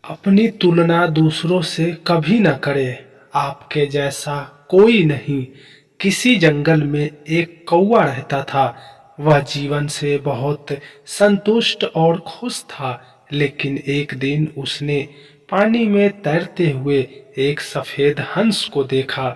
अपनी तुलना दूसरों से कभी न करें, आपके जैसा कोई नहीं। किसी जंगल में एक कौवा रहता था। वह जीवन से बहुत संतुष्ट और खुश था, लेकिन एक दिन उसने पानी में तैरते हुए एक सफेद हंस को देखा।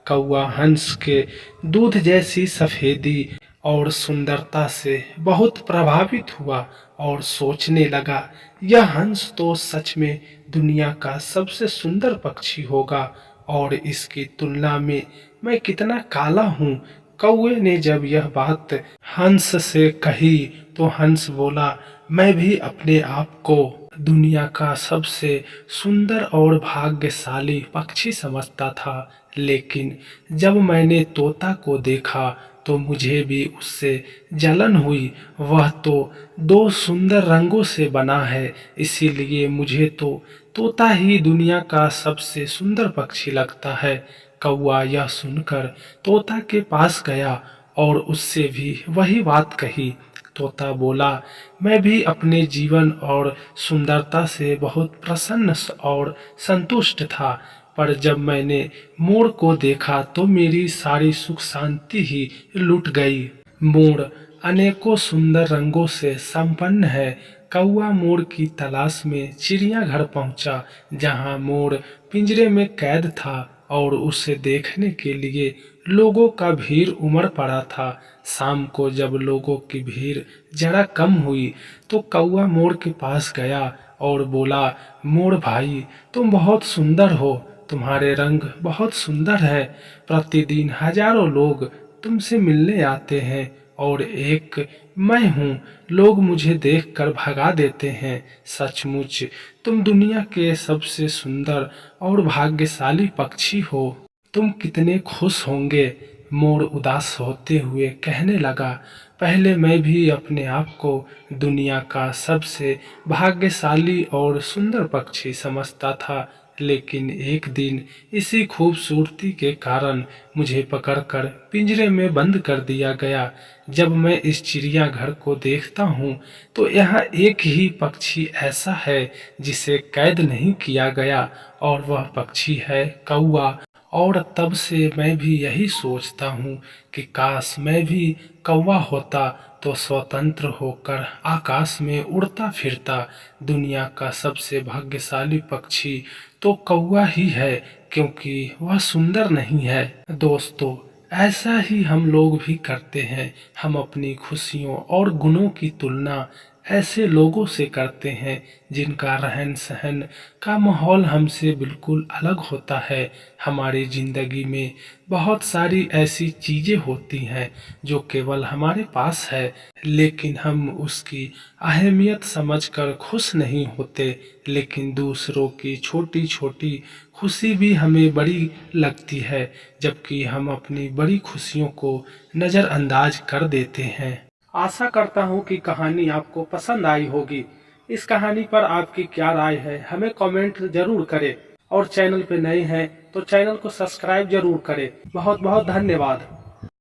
कौवा हंस के दूध जैसी सफेदी और सुंदरता से बहुत प्रभावित हुआ और सोचने लगा, यह हंस तो सच में दुनिया का सबसे सुंदर पक्षी होगा और इसकी तुलना में मैं कितना काला हूँ। कौवे ने जब यह बात हंस से कही तो हंस बोला, मैं भी अपने आप को दुनिया का सबसे सुंदर और भाग्यशाली पक्षी समझता था, लेकिन जब मैंने तोता को देखा तो मुझे भी उससे जलन हुई। वह तो दो सुंदर रंगों से बना है, इसीलिए मुझे तो तोता ही दुनिया का सबसे सुंदर पक्षी लगता है। कौवा यह सुनकर तोता के पास गया और उससे भी वही बात कही। तोता बोला, मैं भी अपने जीवन और सुंदरता से बहुत प्रसन्न और संतुष्ट था, पर जब मैंने मोर को देखा तो मेरी सारी सुख शांति ही लुट गई। मोर अनेकों सुंदर रंगों से संपन्न है। कौवा मोर की तलाश में चिड़ियाघर पहुंचा, जहां मोर पिंजरे में कैद था और उसे देखने के लिए लोगों का भीड़ उमड़ पड़ा था। शाम को जब लोगों की भीड़ जरा कम हुई तो कौवा मोर के पास गया और बोला, मोर भाई, तुम बहुत सुंदर हो, तुम्हारे रंग बहुत सुंदर है। प्रतिदिन हजारों लोग तुमसे मिलने आते हैं और एक मैं हूँ, लोग मुझे देखकर भगा देते हैं। सचमुच तुम दुनिया के सबसे सुंदर और भाग्यशाली पक्षी हो। तुम कितने खुश होंगे। मोर उदास होते हुए कहने लगा, पहले मैं भी अपने आप को दुनिया का सबसे भाग्यशाली और सुंदर पक्षी समझता था, लेकिन एक दिन इसी खूबसूरती के कारण मुझे पकड़कर पिंजरे में बंद कर दिया गया। जब मैं इस चिड़ियाघर को देखता हूँ तो यहाँ एक ही पक्षी ऐसा है जिसे कैद नहीं किया गया, और वह पक्षी है कौवा। और तब से मैं भी यही सोचता हूँ कि काश मैं भी कौवा होता तो स्वतंत्र होकर आकाश में उड़ता फिरता। दुनिया का सबसे भाग्यशाली पक्षी तो कौवा ही है, क्योंकि वह सुंदर नहीं है। दोस्तों, ऐसा ही हम लोग भी करते हैं। हम अपनी खुशियों और गुणों की तुलना ऐसे लोगों से करते हैं जिनका रहन सहन का माहौल हमसे बिल्कुल अलग होता है। हमारी जिंदगी में बहुत सारी ऐसी चीजें होती हैं जो केवल हमारे पास है, लेकिन हम उसकी अहमियत समझकर खुश नहीं होते। लेकिन दूसरों की छोटी छोटी खुशी भी हमें बड़ी लगती है, जबकि हम अपनी बड़ी खुशियों को नज़रअंदाज कर देते हैं। आशा करता हूँ कि कहानी आपको पसंद आई होगी। इस कहानी पर आपकी क्या राय है हमें कमेंट जरूर करें, और चैनल पे नए हैं तो चैनल को सब्सक्राइब जरूर करें। बहुत बहुत धन्यवाद।